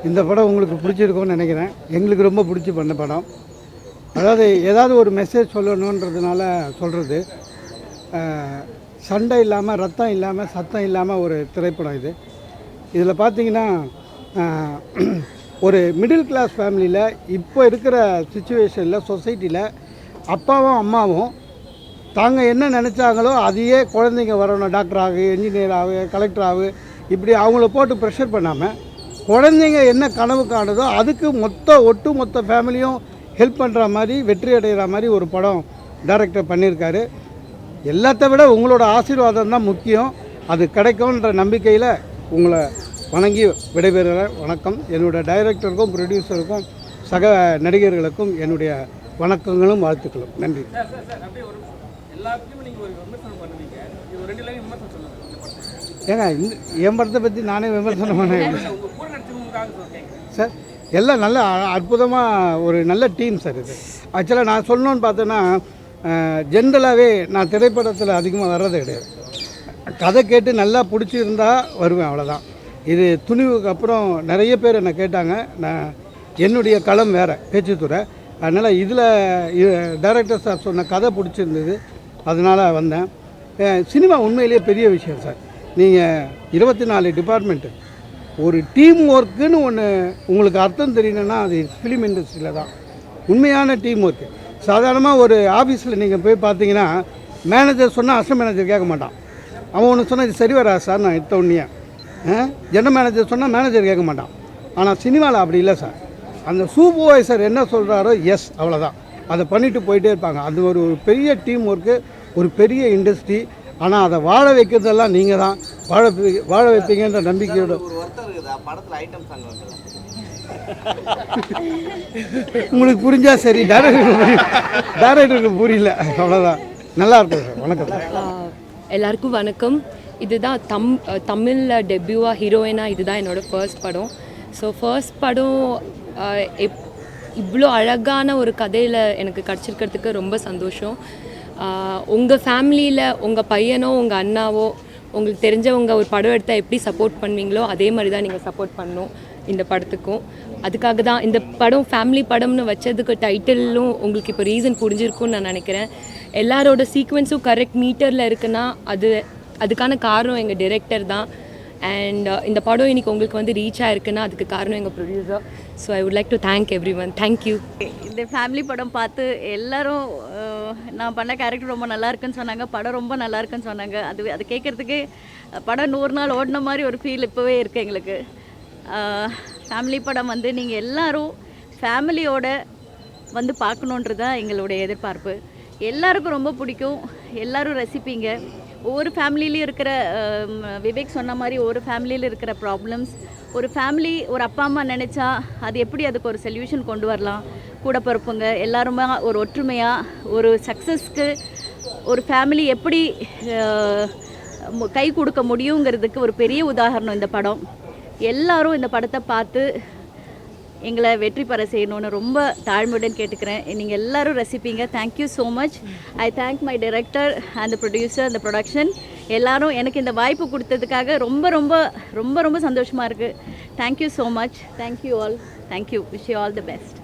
இந்த படம் உங்களுக்கு பிடிச்சிருக்கும்னு நினைக்கிறேன். எங்களுக்கு ரொம்ப பிடிச்சி பண்ண படம். அதாவது ஏதாவது ஒரு மெசேஜ் சொல்லணுன்றதுனால சொல்கிறது. சண்டை இல்லாமல், ரத்தம் இல்லாமல், சத்தம் இல்லாமல் ஒரு திரைப்படம் இது. இதில் பார்த்தீங்கன்னா ஒரு மிடில் கிளாஸ் ஃபேமிலியில் இப்போ இருக்கிற சுச்சுவேஷனில் சொசைட்டியில் அப்பாவும் அம்மாவும் தாங்க என்ன நினச்சாங்களோ அதையே குழந்தைங்க வரணும், டாக்டர் ஆகு, என்ஜினியர் ஆகு, கலெக்டர் ஆகு, இப்படி அவங்கள போட்டு ப்ரெஷர் பண்ணாமல் குழந்தைங்க என்ன கனவு காணுதோ அதுக்கு ஒட்டு மொத்த ஃபேமிலியும் ஹெல்ப் பண்ணுற மாதிரி, வெற்றி அடைகிற மாதிரி ஒரு படம் டைரக்டர் பண்ணியிருக்காரு. எல்லாத்த விட உங்களோட ஆசீர்வாதம் தான் முக்கியம். அது கிடைக்கும்ன்ற நம்பிக்கையில் உங்களை வணங்கி விடைபெறுகிறேன். வணக்கம். என்னோட டைரக்டருக்கும் ப்ரொடியூசருக்கும் சக நடிகர்களுக்கும் என்னுடைய வணக்கங்களும் வாழ்த்துக்களும். நன்றி. ஏங்க என் படத்தை பற்றி நானே விமர்சனம் பண்ணேன் சார். எல்லாம் நல்ல அற்புதமாக ஒரு நல்ல டீம் சார். இது ஆக்சுவலாக நான் சொல்லணுன்னு பார்த்தேன்னா, ஜென்ரலாகவே நான் திரைப்படத்தில் அதிகமாக வர்றது கிடையாது. கதை கேட்டு நல்லா பிடிச்சிருந்தா வருவேன், அவ்வளோதான். இது துணிவுக்கு அப்புறம் நிறைய பேர் என்னை கேட்டாங்க. நான் என்னுடைய களம் வேறு, பேச்சுத்துறை. அதனால் இதில் டைரக்டர் சார் சொன்ன கதை பிடிச்சிருந்தது, அதனால் வந்தேன். சினிமா உண்மையிலேயே பெரிய விஷயம் சார். நீங்கள் 24 டிபார்ட்மெண்ட்டு, ஒரு டீம் ஒர்க்குன்னு ஒன்று உங்களுக்கு அர்த்தம் தெரியணுன்னா அது ஃபிலிம் இண்டஸ்ட்ரியில் தான் உண்மையான டீம் ஒர்க்கு. சாதாரணமாக ஒரு ஆஃபீஸில் நீங்கள் போய் பார்த்தீங்கன்னா, மேனேஜர் சொன்னால் அசிஸ்டன்ட் மேனேஜர் கேட்க மாட்டான். அவன் ஒன்று சொன்னால் இது சரி வராது சார், நான் எடுத்த உடனே. ஜெனரல் மேனேஜர் சொன்னால் மேனேஜர் கேட்க மாட்டான். ஆனால் சினிமாவில் அப்படி இல்லை சார். அந்த சூப்பர்வைசர் என்ன சொல்கிறாரோ எஸ், அவ்வளோதான். அதை பண்ணிவிட்டு போயிட்டே இருப்பாங்க. அது ஒரு பெரிய டீம் ஒர்க்கு, ஒரு பெரிய இண்டஸ்ட்ரி. ஆனால் அதை வாழ வைக்கிறதெல்லாம் நீங்கள் தான் வாழ வைப்பீங்கன்ற நம்பிக்கையோட. உங்களுக்கு புரிஞ்சால் சரி, டைரக்டருக்கு புரியல, அவ்வளோதான். நல்லா இருக்கும் சார். வணக்கம். எல்லாருக்கும் வணக்கம். இதுதான் தமிழில் டெபியூவாக ஹீரோயினாக இதுதான் என்னோடய ஃபர்ஸ்ட் படம். ஸோ ஃபர்ஸ்ட் படம் இவ்வளோ அழகான ஒரு கதையில் எனக்கு கிடச்சிருக்கிறதுக்கு ரொம்ப சந்தோஷம். உங்கள் ஃபேமிலியில் உங்கள் பையனோ உங்கள் அண்ணாவோ உங்களுக்கு தெரிஞ்சவங்க ஒரு படம் எடுத்தால் எப்படி சப்போர்ட் பண்ணுவீங்களோ அதே மாதிரி தான் நீங்கள் சப்போர்ட் பண்ணணும் இந்த படத்துக்கும். அதுக்காக தான் இந்த படம் ஃபேமிலி படம்னு வச்சதுக்கு டைட்டிலும் உங்களுக்கு இப்போ ரீசன் புரிஞ்சிருக்கும்னு நான் நினைக்கிறேன். எல்லாரோட சீக்வென்ஸும் கரெக்ட் மீட்டரில் இருக்குன்னா அதுக்கான காரணம் எங்கள் டிரெக்டர் தான். அண்ட் இந்த படம் இன்றைக்கி உங்களுக்கு வந்து ரீச் ஆகிருக்குன்னா அதுக்கு காரணம் எங்கள் producer. So I would like to thank every one. Thank you. இந்த ஃபேமிலி படம் பார்த்து எல்லோரும் நான் பண்ண கேரக்டர் ரொம்ப நல்லா இருக்குன்னு சொன்னாங்க, படம் ரொம்ப நல்லா இருக்குன்னு சொன்னாங்க. அது கேட்குறதுக்கு படம் 100 நாள் ஓடின மாதிரி ஒரு ஃபீல் இப்போவே இருக்குது எங்களுக்கு. ஃபேமிலி படம் வந்து நீங்கள் எல்லோரும் ஃபேமிலியோட வந்து பார்க்கணுன்றது தான் எங்களுடைய எதிர்பார்ப்பு. எல்லாருக்கும் ரொம்ப பிடிக்கும், எல்லோரும் ரசிப்பீங்க. ஒவ்வொரு ஃபேமிலியிலையும் இருக்கிற விவேக் சொன்ன மாதிரி ஒவ்வொரு ஃபேமிலியில் இருக்கிற ப்ராப்ளம்ஸ், ஒரு ஃபேமிலி ஒரு அப்பா அம்மா நினச்சா அது எப்படி அதுக்கு ஒரு சொல்யூஷன் கொண்டு வரலாம், கூட பிறப்புங்க எல்லாருமே ஒரு ஒற்றுமையாக ஒரு சக்ஸஸ்க்கு ஒரு ஃபேமிலி எப்படி கை கொடுக்க முடியுங்கிறதுக்கு ஒரு பெரிய உதாரணம் இந்த படம். எல்லாரும் இந்த படத்தை பார்த்து எங்களை வெற்றி பெற செய்யணும்னு ரொம்ப தாழ்மையுடன் கேட்டுக்கிறேன். நீங்கள் எல்லோரும் ரசிப்பீங்க. Thank you so much. I thank my director and producer அந்த ப்ரொடக்ஷன். எல்லோரும் எனக்கு இந்த வாய்ப்பு கொடுத்ததுக்காக ரொம்ப ரொம்ப ரொம்ப ரொம்ப சந்தோஷமாக இருக்குது. Thank you so much. Thank you all. Thank you. Wish you all the best.